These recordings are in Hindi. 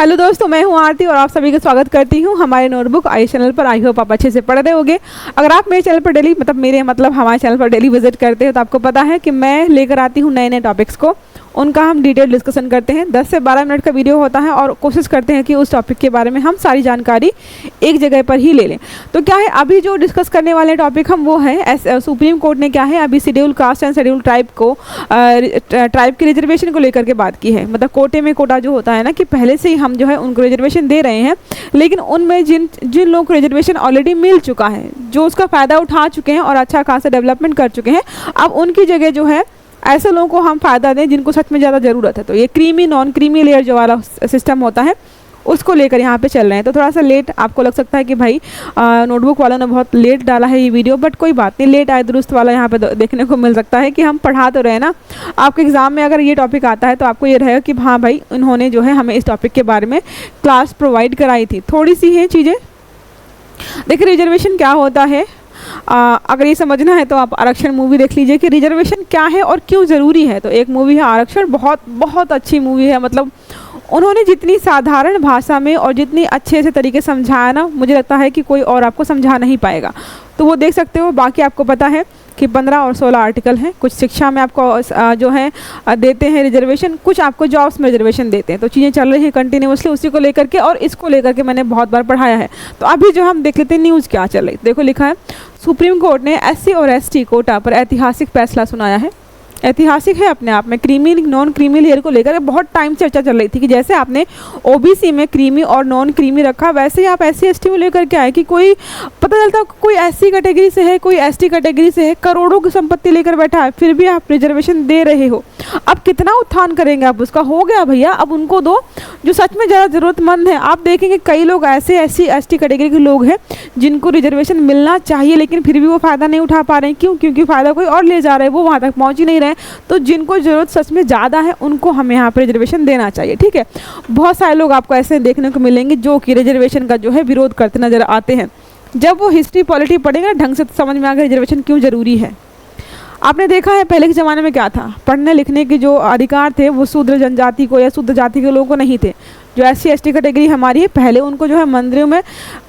हेलो दोस्तों, मैं हूं आरती और आप सभी का स्वागत करती हूं हमारे नोटबुक आई चैनल पर। आई होप आप अच्छे से पढ़ रहे होंगे। अगर आप मेरे चैनल पर डेली हमारे चैनल पर डेली विजिट करते हो तो आपको पता है कि मैं लेकर आती हूं नए नए टॉपिक्स को, उनका हम डिटेल डिस्कशन करते हैं। 10 से 12 मिनट का वीडियो होता है और कोशिश करते हैं कि उस टॉपिक के बारे में हम सारी जानकारी एक जगह पर ही ले लें। तो क्या है, अभी जो डिस्कस करने वाले टॉपिक हम वो है सुप्रीम कोर्ट ने क्या है अभी schedule caste and schedule tribe को ट्राइब के रिजर्वेशन को लेकर के बात की है। मतलब कोटे में कोटा जो होता है ना, कि पहले से ही हम जो है उनको रिजर्वेशन दे रहे हैं, लेकिन उनमें जिन लोगों को रिजर्वेशन ऑलरेडी मिल चुका है, जो उसका फ़ायदा उठा चुके हैं और अच्छा खासा डेवलपमेंट कर चुके हैं, अब उनकी जगह जो है ऐसे लोगों को हम फ़ायदा दें जिनको सच में ज़्यादा ज़रूरत है। तो ये क्रीमी नॉन क्रीमी लेयर जो वाला सिस्टम होता है उसको लेकर यहाँ पे चल रहे हैं। तो थोड़ा सा लेट आपको लग सकता है कि भाई नोटबुक वालों ने बहुत लेट डाला है ये वीडियो, बट कोई बात नहीं, लेट आए दुरुस्त वाला यहाँ पे देखने को मिल सकता है कि हम पढ़ा तो रहे ना। आपके एग्ज़ाम में अगर ये टॉपिक आता है तो आपको ये रहेगा कि हाँ भाई, उन्होंने जो है हमें इस टॉपिक के बारे में क्लास प्रोवाइड कराई थी। थोड़ी सी है चीज़ें। देखिए, रिजर्वेशन क्या होता है, अगर ये समझना है तो आप आरक्षण मूवी देख लीजिए कि रिजर्वेशन क्या है और क्यों ज़रूरी है। तो एक मूवी है आरक्षण, बहुत बहुत अच्छी मूवी है। मतलब उन्होंने जितनी साधारण भाषा में और जितनी अच्छे से तरीके समझाया ना, मुझे लगता है कि कोई और आपको समझा नहीं पाएगा। तो वो देख सकते हो। बाकी आपको पता है कि 15 और 16 आर्टिकल हैं। कुछ शिक्षा में आपको जो है देते हैं रिजर्वेशन, कुछ आपको जॉब्स में रिजर्वेशन देते हैं। तो चीज़ें चल रही हैं कंटिन्यूसली उसी को लेकर के, और इसको लेकर के मैंने बहुत बार पढ़ाया है। तो अभी जो हम देख लेते हैं न्यूज़ क्या चल रही। देखो, लिखा है सुप्रीम कोर्ट ने SC और ST कोटा पर ऐतिहासिक फैसला सुनाया है। ऐतिहासिक है अपने आप में। क्रीमी नॉन क्रीमी लेयर को लेकर बहुत टाइम चर्चा चल रही थी कि जैसे आपने OBC में क्रीमी और नॉन क्रीमी रखा, वैसे ही आप SC ST में लेकर के आए कि कोई पता चलता कोई SC कैटेगरी से है, कोई ST कैटेगरी से है, करोड़ों की संपत्ति लेकर बैठा है, फिर भी आप रिजर्वेशन दे रहे हो। अब कितना उत्थान करेंगे आप उसका? हो गया भैया, अब उनको दो जो सच में ज़्यादा ज़रूरतमंद है। आप देखेंगे कई लोग ऐसे SC ST कैटेगरी के लोग हैं जिनको रिजर्वेशन मिलना चाहिए, लेकिन फिर भी वो फ़ायदा नहीं उठा पा रहे हैं। क्यों? क्योंकि फ़ायदा कोई और ले जा रहा है, वो वहाँ तक पहुँच ही नहीं रहे। तो जिनको ज़रूरत सच में ज़्यादा है उनको हमें यहाँ पर रिजर्वेशन देना चाहिए। ठीक है, बहुत सारे लोग आपको ऐसे देखने को मिलेंगे जो कि रिजर्वेशन का जो है विरोध करते नजर आते हैं। जब वो हिस्ट्री पॉलिटी पढ़ेंगे ढंग से, तो समझ में आएगा रिजर्वेशन क्यों ज़रूरी है। आपने देखा है पहले के ज़माने में क्या था, पढ़ने लिखने के जो अधिकार थे वो शूद्र जनजाति को या शूद्र जाति के लोगों को नहीं थे। जो SC ST कैटेगरी हमारी है, पहले उनको जो है मंदिरों में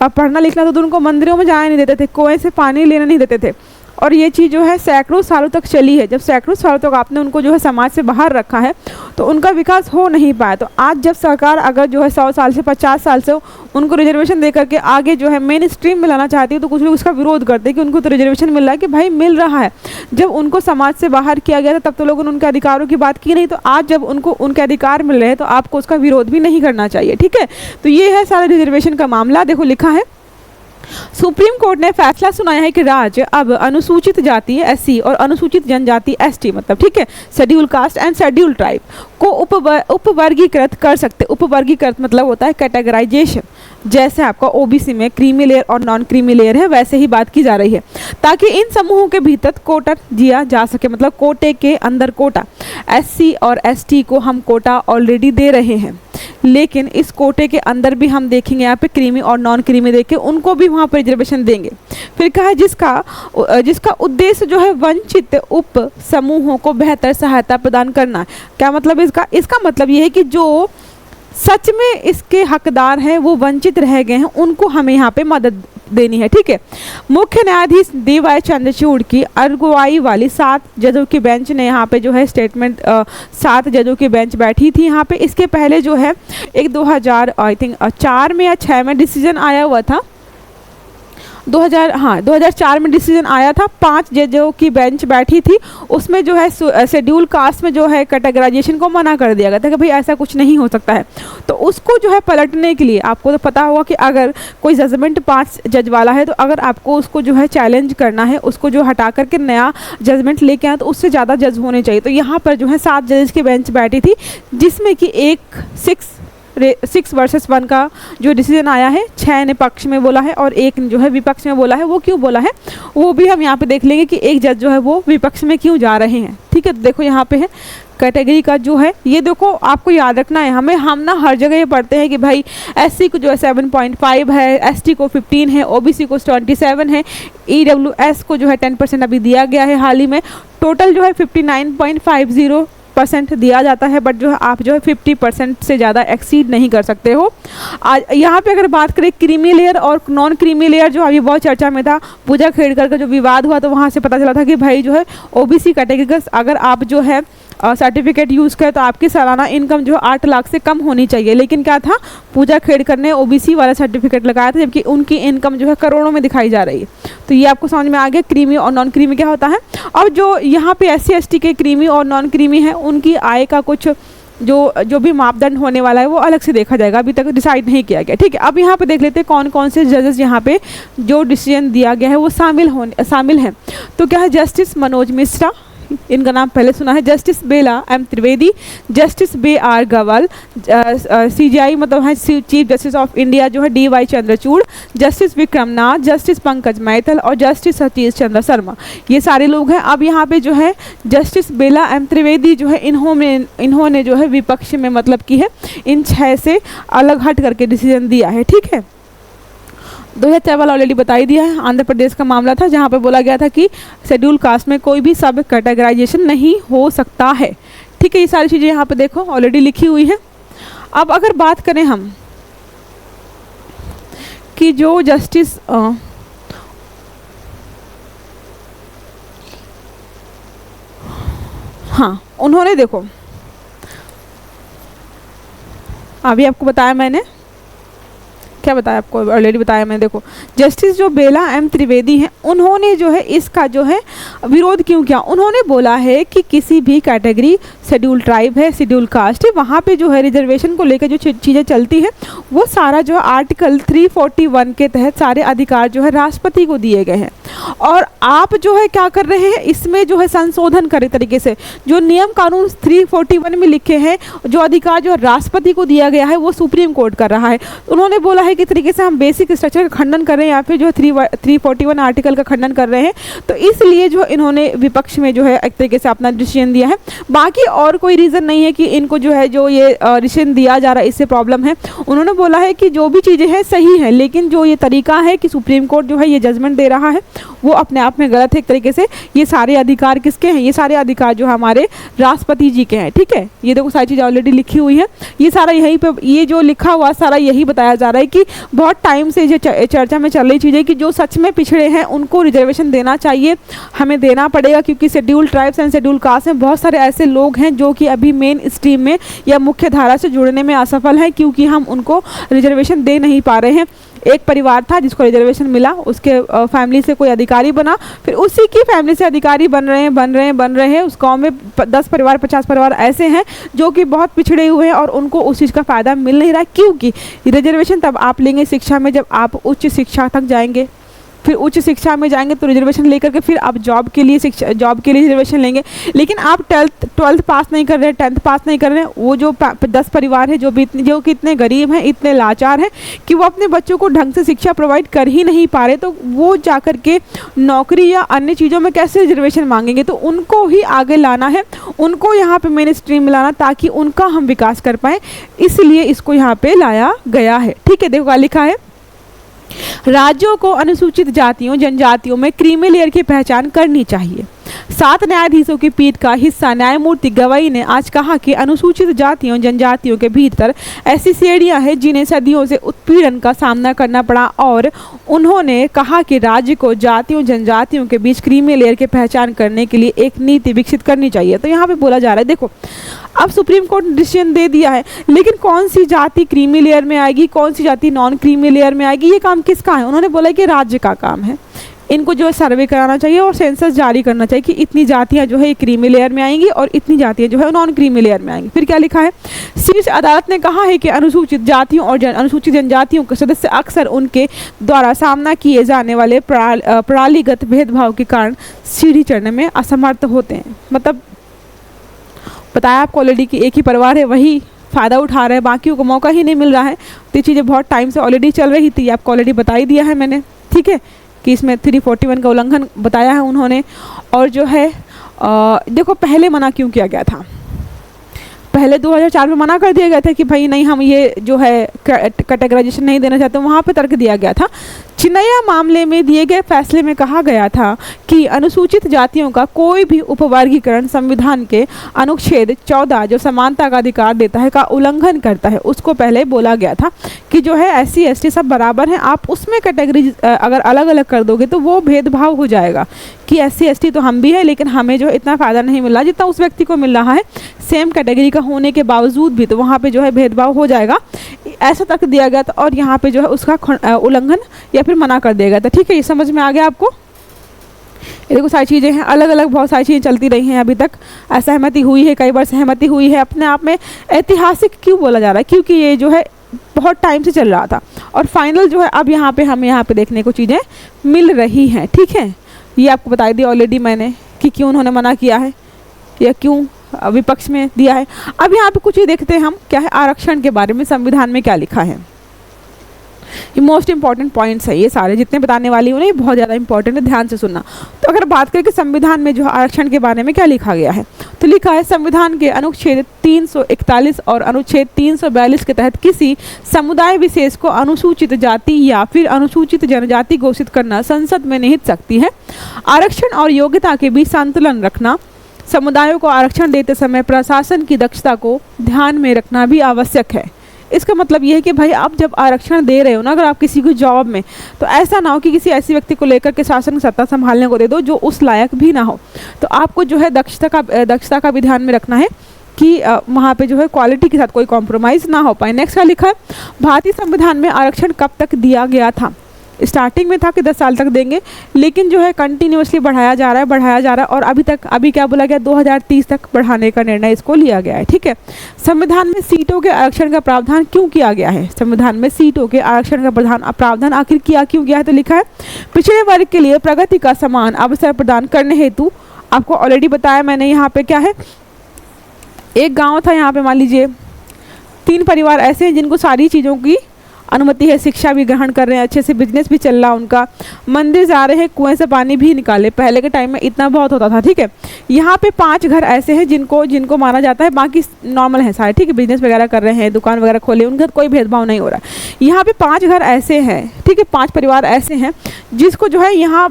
पढ़ना लिखना था, तो उनको मंदिरों में जाने नहीं देते थे, कुएं से पानी लेने नहीं देते थे। और ये चीज़ जो है सैकड़ों सालों तक चली है। जब सैकड़ों सालों तक आपने उनको जो है समाज से बाहर रखा है तो उनका विकास हो नहीं पाया। तो आज जब सरकार अगर जो है 100 साल से 50 साल से उनको रिजर्वेशन दे करके आगे जो है मेन स्ट्रीम में लाना चाहती है, तो कुछ लोग उसका विरोध करते हैं कि उनको तो रिजर्वेशन मिल रहा है, कि भाई मिल रहा है। जब उनको समाज से बाहर किया गया था तब तो लोगों ने उनके अधिकारों की बात की नहीं। तो आज जब उनको उनके अधिकार मिल रहे हैं तो आपको उसका विरोध भी नहीं करना चाहिए। ठीक है, तो ये है सारा रिजर्वेशन का मामला। देखो, लिखा है सुप्रीम कोर्ट ने फैसला सुनाया है कि राज्य अब अनुसूचित जाति SC और अनुसूचित जनजाति ST, मतलब ठीक है, schedule caste and schedule tribe को उपवर्गीकृत कर सकते। उपवर्गीकृत मतलब होता है कैटेगराइजेशन। जैसे आपका OBC में क्रीमी लेयर और नॉन क्रीमी लेयर है, वैसे ही बात की जा रही है, ताकि इन समूहों के भीतर कोटा दिया जा सके। मतलब कोटे के अंदर कोटा। SC और ST को हम कोटा ऑलरेडी दे रहे हैं, लेकिन इस कोटे के अंदर भी हम देखेंगे यहाँ पे क्रीमी और नॉन क्रीमी देके उनको भी वहाँ पर रिजर्वेशन देंगे। फिर कहा जिसका उद्देश्य जो है वंचित उप समूहों को बेहतर सहायता प्रदान करना है। क्या मतलब इसका मतलब ये है कि जो सच में इसके हकदार हैं, वो वंचित रह गए हैं, उनको हमें यहाँ पे मदद देनी है। ठीक है, मुख्य न्यायाधीश DY चंद्रचूड़ की अगुवाई वाली 7 जजों की बेंच ने यहाँ पे जो है स्टेटमेंट 7 जजों की बेंच बैठी थी यहाँ पे। इसके पहले जो है एक 2004 में या 6 में डिसीजन आया हुआ था। 2004 में डिसीजन आया था। 5 जजों की बेंच बैठी थी, उसमें जो है शेड्यूल कास्ट में जो है कैटेगराइजेशन को मना कर दिया गया था कि भाई ऐसा कुछ नहीं हो सकता है। तो उसको जो है पलटने के लिए आपको तो पता होगा कि अगर कोई जजमेंट 5 जज वाला है, तो अगर आपको उसको जो है चैलेंज करना है, उसको जो हटा करके नया जजमेंट लेके आए, तो उससे ज़्यादा जज होने चाहिए। तो यहाँ पर जो है 7 जजेस की बेंच बैठी थी, जिसमें कि एक 6 वर्सेस 1 का जो डिसीजन आया है। 6 ने पक्ष में बोला है और 1 जो है विपक्ष में बोला है। वो क्यों बोला है वो भी हम यहाँ पे देख लेंगे कि एक जज जो है वो विपक्ष में क्यों जा रहे हैं। ठीक है, तो देखो यहाँ पे है कैटेगरी का जो है, ये देखो आपको याद रखना है। हम ना हर जगह ये पढ़ते हैं कि भाई SC को जो है 7.5 है, ST को 15 है, OBC को 27 है, EWS को जो है 10% अभी दिया गया है हाल ही में। टोटल जो है 59.50 50% दिया जाता है, बट जो है आप जो है 50% से ज़्यादा एक्सीड नहीं कर सकते हो। आज यहाँ पे अगर बात करें क्रीमी लेयर और नॉन क्रीमी लेयर, जो अभी बहुत चर्चा में था, पूजा खेड़कर का जो विवाद हुआ, तो वहाँ से पता चला था कि भाई जो है ओबीसी कैटेगरी का अगर आप जो है सर्टिफिकेट यूज़ करें तो आपकी सालाना इनकम जो है 8 लाख से कम होनी चाहिए। लेकिन क्या था, पूजा खेड़कर ने ओबीसी वाला सर्टिफिकेट लगाया था, जबकि उनकी इनकम जो है करोड़ों में दिखाई जा रही है। तो ये आपको समझ में आ गया क्रीमी और नॉन क्रीमी क्या होता है। और जो यहाँ पे SC/ST के क्रीमी और नॉन क्रीमी है, उनकी आय का कुछ जो भी मापदंड होने वाला है वो अलग से देखा जाएगा, अभी तक डिसाइड नहीं किया गया। ठीक है, अब यहाँ पे देख लेते हैं कौन कौन से जजेस यहाँ पे जो डिसीजन दिया गया है वो शामिल हैं। तो क्या है, जस्टिस मनोज मिश्रा, इनका नाम पहले सुना है, justice Bela M Trivedi, justice BR Gavai, CJI मतलब है चीफ जस्टिस ऑफ इंडिया जो है DY Chandrachud, justice Vikram Nath, justice Pankaj methyl और जस्टिस सतीश चंद्र शर्मा, ये सारे लोग हैं। अब यहाँ पे जो है जस्टिस बेला एम त्रिवेदी जो है इन्होंने जो है विपक्ष में मतलब की है इन 6 से अलग हट करके डिसीजन दिया है। ठीक है, 2004 वाला ऑलरेडी बता ही दिया है, आंध्र प्रदेश का मामला था जहाँ पे बोला गया था कि शेड्यूल कास्ट में कोई भी सब कैटेगराइजेशन नहीं हो सकता है। ठीक है, ये सारी चीज़ें यहाँ पे देखो ऑलरेडी लिखी हुई है। अब अगर बात करें हम कि जो जस्टिस हाँ, उन्होंने देखो अभी आपको बताया मैंने, क्या बताया आपको, ऑलरेडी बताया मैंने। देखो जस्टिस जो बेला एम त्रिवेदी हैं, उन्होंने जो है इसका जो है विरोध क्यों किया। उन्होंने बोला है कि किसी भी कैटेगरी, शेड्यूल ट्राइब है, शेड्यूल कास्ट है, वहाँ पे जो है रिजर्वेशन को लेकर जो चीज़ें चलती है वो सारा जो है आर्टिकल 341 के तहत सारे अधिकार जो है राष्ट्रपति को दिए गए हैं। और आप जो है क्या कर रहे हैं, इसमें जो है संशोधन करे तरीके से जो नियम कानून 341 में लिखे हैं, जो अधिकार जो राष्ट्रपति को दिया गया है वो सुप्रीम कोर्ट कर रहा है। उन्होंने बोला है कि तरीके से हम बेसिक स्ट्रक्चर का खंडन कर रहे हैं, या फिर जो 341 आर्टिकल का खंडन कर रहे हैं। तो इसलिए जो इन्होंने विपक्ष में जो है एक तरीके से अपना डिसीजन दिया है। बाकी और कोई रीज़न नहीं है कि इनको जो है जो ये डिसीजन दिया जा रहा है इससे प्रॉब्लम है। उन्होंने बोला है कि जो भी चीज़ें हैं सही है, लेकिन जो ये तरीका है कि सुप्रीम कोर्ट जो है ये जजमेंट दे रहा है वो अपने आप में गलत है। एक तरीके से ये सारे अधिकार किसके हैं, ये सारे अधिकार जो हमारे राष्ट्रपति जी के हैं। ठीक है, ये देखो सारी चीज़ें ऑलरेडी लिखी हुई है, ये सारा यहीं पे ये जो लिखा हुआ सारा यही बताया जा रहा है कि बहुत टाइम से जो चर्चा में चल रही चीज़ है कि जो सच में पिछड़े हैं उनको रिजर्वेशन देना चाहिए, हमें देना पड़ेगा, क्योंकि schedule tribes and schedule caste में बहुत सारे ऐसे लोग हैं जो कि अभी मेन स्ट्रीम में या मुख्य धारा से जुड़ने में असफल हैं, क्योंकि हम उनको रिजर्वेशन दे नहीं पा रहे हैं। एक परिवार था जिसको रिजर्वेशन मिला, उसके फैमिली से कोई अधिकारी बना, फिर उसी की फैमिली से अधिकारी बन रहे हैं। उस गांव में 10 परिवार 50 परिवार ऐसे हैं जो कि बहुत पिछड़े हुए हैं और उनको उस चीज़ का फ़ायदा मिल नहीं रहा, क्योंकि रिजर्वेशन तब आप लेंगे शिक्षा में जब आप उच्च शिक्षा तक जाएंगे, फिर उच्च शिक्षा में जाएंगे तो रिजर्वेशन लेकर के फिर आप जॉब के लिए रिजर्वेशन लेंगे। लेकिन आप 12th पास नहीं कर रहे हैं, 10th पास नहीं कर रहे हैं, वो जो 10 परिवार है जो कि इतने गरीब हैं, इतने लाचार हैं कि वो अपने बच्चों को ढंग से शिक्षा प्रोवाइड कर ही नहीं पा रहे, तो वो जाकर के नौकरी या अन्य चीज़ों में कैसे रिजर्वेशन मांगेंगे। तो उनको ही आगे लाना है, उनको यहाँ पे मेन स्ट्रीम में लाना ताकि उनका हम विकास कर पाएँ, इसलिए इसको यहाँ पे लाया गया है। ठीक है, देखो क्या लिखा है, राज्यों को अनुसूचित जातियों जनजातियों में क्रीमी लेयर की पहचान करनी चाहिए। 7 न्यायाधीशों की पीठ का हिस्सा न्यायमूर्ति गवई ने आज कहा कि अनुसूचित जातियों जनजातियों के भीतर ऐसी श्रेणियां हैं जिन्हें सदियों से उत्पीड़न का सामना करना पड़ा, और उन्होंने कहा कि राज्य को जातियों जनजातियों के बीच क्रीमी लेयर की पहचान करने के लिए एक नीति विकसित करनी चाहिए। तो यहाँ पे बोला जा रहा है, देखो अब सुप्रीम कोर्ट ने डिसीजन दे दिया है, लेकिन कौन सी जाति क्रीमी लेयर में आएगी, कौन सी जाति नॉन क्रीमी लेयर में आएगी, ये काम किसका है। उन्होंने बोला कि राज्य का काम है, इनको जो है सर्वे कराना चाहिए और सेंसस जारी करना चाहिए कि इतनी जातियां जो है क्रीमी लेयर में आएंगी और इतनी जातियां जो है नॉन क्रीमी लेयर में आएंगी। फिर क्या लिखा है, शीर्ष अदालत ने कहा है कि अनुसूचित जातियों और अनुसूचित जनजातियों के सदस्य अक्सर उनके द्वारा सामना किए जाने वाले प्रणालीगत भेदभाव के कारण सीढ़ी चढ़ने में असमर्थ होते हैं। मतलब बताया आपको ऑलरेडी कि एक ही परिवार है वही फ़ायदा उठा रहे हैं, बाकियों को मौका ही नहीं मिल रहा है। तो ये चीज़ें बहुत टाइम से ऑलरेडी चल रही थी, आपको ऑलरेडी बता ही दिया है मैंने। ठीक है, कि इसमें 341 का उल्लंघन बताया है उन्होंने। और जो है देखो पहले मना क्यों किया गया था, पहले 2004 में मना कर दिया गया था कि भाई नहीं हम ये जो है कैटेगराइजेशन नहीं देना चाहते, वहाँ पे तर्क दिया गया था चिन्नैया मामले में दिए गए फैसले में कहा गया था कि अनुसूचित जातियों का कोई भी उपवर्गीकरण संविधान के अनुच्छेद 14 जो समानता का अधिकार देता है का उल्लंघन करता है। उसको पहले बोला गया था कि जो है SC ST सब बराबर हैं, आप उसमें कैटेगरी अगर अलग अलग कर दोगे तो वो भेदभाव हो जाएगा कि SC ST तो हम भी है लेकिन हमें जो है इतना फ़ायदा नहीं मिल रहा जितना उस व्यक्ति को मिल रहा है सेम कैटेगरी का होने के बावजूद भी, तो वहाँ पे जो है भेदभाव हो जाएगा, ऐसा तक दिया गया था। और यहाँ पे जो है उसका उल्लंघन या फिर मना कर दिया गया था। ठीक है, ये समझ में आ गया आपको। ये देखो सारी चीज़ें हैं, अलग अलग बहुत सारी चीज़ें चलती रही हैं अभी तक। असहमति हुई है, कई बार सहमति हुई है। अपने आप में ऐतिहासिक क्यों बोला जा रहा है? क्योंकि ये जो है बहुत टाइम से चल रहा था और फाइनल जो है अब यहाँ पे हमें यहाँ पे देखने को चीज़ें मिल रही हैं। ठीक है, ये आपको बताई दी ऑलरेडी मैंने कि क्यों उन्होंने मना किया है या क्यों विपक्ष में दिया है। अब यहाँ पे कुछ ही देखते हैं हम क्या है आरक्षण के बारे में संविधान में क्या लिखा है। ये मोस्ट इंपॉर्टेंट पॉइंट्स है, ये सारे जितने बताने वाली हूँ ना ये बहुत ज़्यादा इंपॉर्टेंट है, ध्यान से सुनना। तो अगर बात करें कि संविधान में जो आरक्षण के बारे में क्या लिखा गया है, तो लिखा है संविधान के अनुच्छेद 341 और अनुच्छेद 342 के तहत किसी समुदाय विशेष को अनुसूचित जाति या फिर अनुसूचित जनजाति घोषित करना संसद में निहित शक्ति है। आरक्षण और योग्यता के बीच संतुलन रखना, समुदायों को आरक्षण देते समय प्रशासन की दक्षता को ध्यान में रखना भी आवश्यक है। इसका मतलब ये है कि भाई आप जब आरक्षण दे रहे हो ना, अगर आप किसी को जॉब में, तो ऐसा ना हो कि किसी ऐसे व्यक्ति को लेकर के शासन की सत्ता संभालने को दे दो जो उस लायक भी ना हो। तो आपको जो है दक्षता का भी ध्यान में रखना है कि वहाँ पे जो है क्वालिटी के साथ कोई कॉम्प्रोमाइज़ ना हो पाए। नेक्स्ट क्या लिखा है, भारतीय संविधान में आरक्षण कब तक दिया गया था? स्टार्टिंग में था कि 10 साल तक देंगे, लेकिन जो है कंटिन्यूसली बढ़ाया जा रहा है और अभी क्या बोला गया 2030 तक बढ़ाने का निर्णय इसको लिया गया है। ठीक है, संविधान में सीटों के आरक्षण का प्रावधान क्यों किया गया है? संविधान में सीटों के आरक्षण का प्रावधान आखिर क्यों गया है? तो लिखा है पिछड़े वर्ग के लिए प्रगति का समान अवसर प्रदान करने हेतु। आपको ऑलरेडी बताया मैंने, यहाँ पे क्या है, एक गाँव था, यहाँ पे मान लीजिए 3 परिवार ऐसे हैं जिनको सारी चीज़ों की अनुमति है, शिक्षा भी ग्रहण कर रहे हैं, अच्छे से बिजनेस भी चल रहा है उनका, मंदिर जा रहे हैं, कुएं से पानी भी निकाले। पहले के टाइम में इतना बहुत होता था। ठीक है, यहाँ पे 5 घर ऐसे हैं जिनको माना जाता है, बाकी नॉर्मल हैं सारे। ठीक है, बिजनेस वगैरह कर रहे हैं, दुकान वगैरह खोले, उनका कोई भेदभाव नहीं हो रहा है। यहाँ पे 5 घर ऐसे हैं, ठीक है, 5 परिवार ऐसे हैं जिसको जो है यहाँ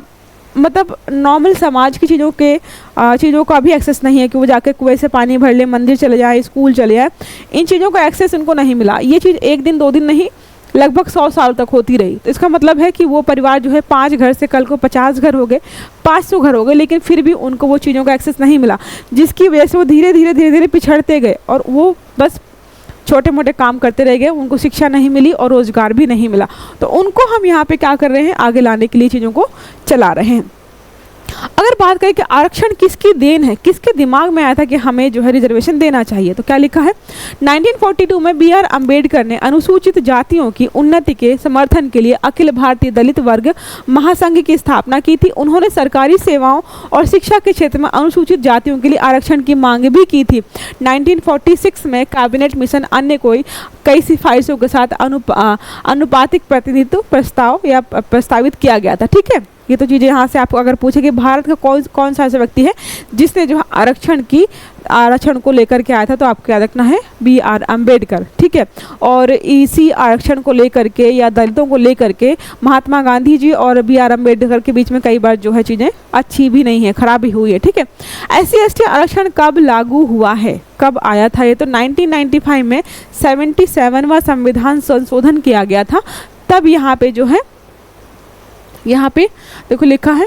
मतलब नॉर्मल समाज की चीज़ों का भी एक्सेस नहीं है कि वो जाके कुएं से पानी भर ले, मंदिर चले जाए, स्कूल चले जाए। इन चीज़ों का एक्सेस उनको नहीं मिला। ये चीज़ 1 दिन 2 दिन नहीं, लगभग 100 साल तक होती रही। तो इसका मतलब है कि वो परिवार जो है 5 घर से कल को 50 घर हो गए, 500 घर हो गए, लेकिन फिर भी उनको वो चीज़ों का एक्सेस नहीं मिला, जिसकी वजह से वो धीरे धीरे पिछड़ते गए और वो बस छोटे मोटे काम करते रह गए। उनको शिक्षा नहीं मिली और रोज़गार भी नहीं मिला। तो उनको हम यहाँ पे क्या कर रहे हैं, आगे लाने के लिए चीज़ों को चला रहे हैं। अगर बात करें कि आरक्षण किसकी देन है, किसके दिमाग में आया था कि हमें जो है रिजर्वेशन देना चाहिए, तो क्या लिखा है 1942 में BR अम्बेडकर ने अनुसूचित जातियों की उन्नति के समर्थन के लिए अखिल भारतीय दलित वर्ग महासंघ की स्थापना की थी। उन्होंने सरकारी सेवाओं और शिक्षा के क्षेत्र में अनुसूचित जातियों के लिए आरक्षण की मांग भी की थी। 1946 में कैबिनेट मिशन अन्य कई सिफारिशों के साथ अनुपातिक प्रतिनिधित्व प्रस्तावित किया गया था। ठीक है, ये तो चीज़ें यहाँ से आपको अगर पूछे कि भारत का कौन सा ऐसा व्यक्ति है जिसने जो आरक्षण को लेकर के आया था, तो आपको याद रखना है BR अम्बेडकर। ठीक है, और इसी आरक्षण को लेकर के या दलितों को लेकर के महात्मा गांधी जी और BR अम्बेडकर के बीच में कई बार जो है चीज़ें अच्छी भी नहीं है, खराब भी हुई है। ठीक है, SC ST आरक्षण कब लागू हुआ है, कब आया था ये? तो 1995 में 77वां संविधान संशोधन किया गया था। तब यहाँ पे जो है यहाँ पे देखो लिखा है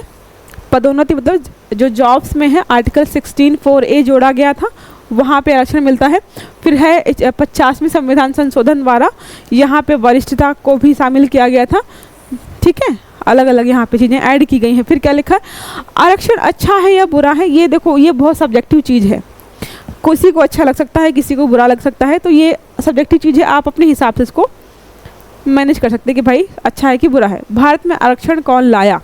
पदोन्नति, मतलब जो जॉब्स में है आर्टिकल 16(4)A जोड़ा गया था, वहाँ पे आरक्षण मिलता है। फिर है 50वें संविधान संशोधन द्वारा यहाँ पे वरिष्ठता को भी शामिल किया गया था। ठीक है, अलग अलग यहाँ पे चीज़ें ऐड की गई हैं। फिर क्या लिखा है, आरक्षण अच्छा है या बुरा है? ये देखो, ये बहुत सब्जेक्टिव चीज़ है, किसी को अच्छा लग सकता है, किसी को बुरा लग सकता है। तो ये सब्जेक्टिव चीज़ है, आप अपने हिसाब से इसको मैनेज कर सकते हैं कि भाई अच्छा है कि बुरा है। भारत में आरक्षण कौन लाया?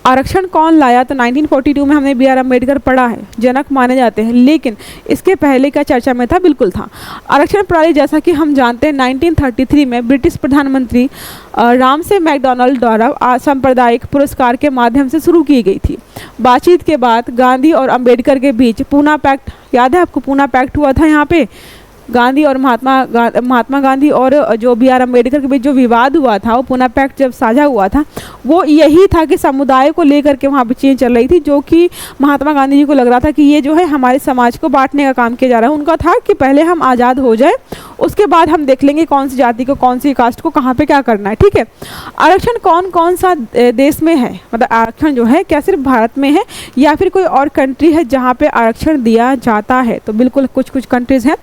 आरक्षण कौन लाया? तो 1942 में हमने BR अम्बेडकर पढ़ा है, जनक माने जाते हैं, लेकिन इसके पहले का चर्चा में था, बिल्कुल था। आरक्षण प्रणाली जैसा कि हम जानते हैं 1933 में ब्रिटिश प्रधानमंत्री रामसे मैकडॉनल्ड द्वारा सांप्रदायिक पुरस्कार के माध्यम से शुरू की गई थी। बातचीत के बाद गांधी और अम्बेडकर के बीच पूना पैक्ट, याद है आपको पूना पैक्ट हुआ था यहाँ पे, गांधी और महात्मा गांधी और जो बी आर अम्बेडकर के बीच जो विवाद हुआ था, वो पूना पैक्ट जब साझा हुआ था, वो यही था कि समुदाय को लेकर के वहाँ पे चीज़ें चल रही थी, जो कि महात्मा गांधी जी को लग रहा था कि ये जो है हमारे समाज को बांटने का काम किया जा रहा है। उनका था कि पहले हम आज़ाद हो जाए, उसके बाद हम देख लेंगे कौन सी जाति को, कौन सी कास्ट को कहाँ पे क्या करना है। ठीक है, आरक्षण कौन कौन सा देश में है, मतलब आरक्षण जो है क्या सिर्फ भारत में है या फिर कोई और कंट्री है जहाँ पे आरक्षण दिया जाता है? तो बिल्कुल कुछ कुछ कंट्रीज़ हैं।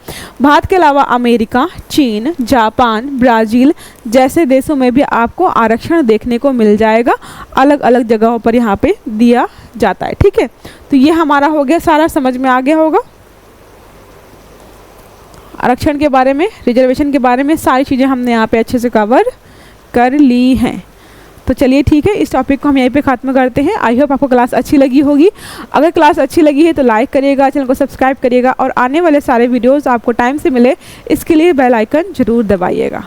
भारत के अलावा अमेरिका, चीन, जापान, ब्राज़ील जैसे देशों में भी आपको आरक्षण देखने को मिल जाएगा, अलग अलग जगहों पर यहाँ पे दिया जाता है। ठीक है, तो ये हमारा हो गया, सारा समझ में आ गया होगा। आरक्षण के बारे में, रिजर्वेशन के बारे में सारी चीज़ें हमने यहाँ पे अच्छे से कवर कर ली हैं। तो चलिए ठीक है, इस टॉपिक को हम यहीं पे ख़त्म करते हैं। आई होप आपको क्लास अच्छी लगी होगी। अगर क्लास अच्छी लगी है तो लाइक करिएगा, चैनल को सब्सक्राइब करिएगा और आने वाले सारे वीडियोस आपको टाइम से मिले इसके लिए बेल आइकन ज़रूर दबाइएगा।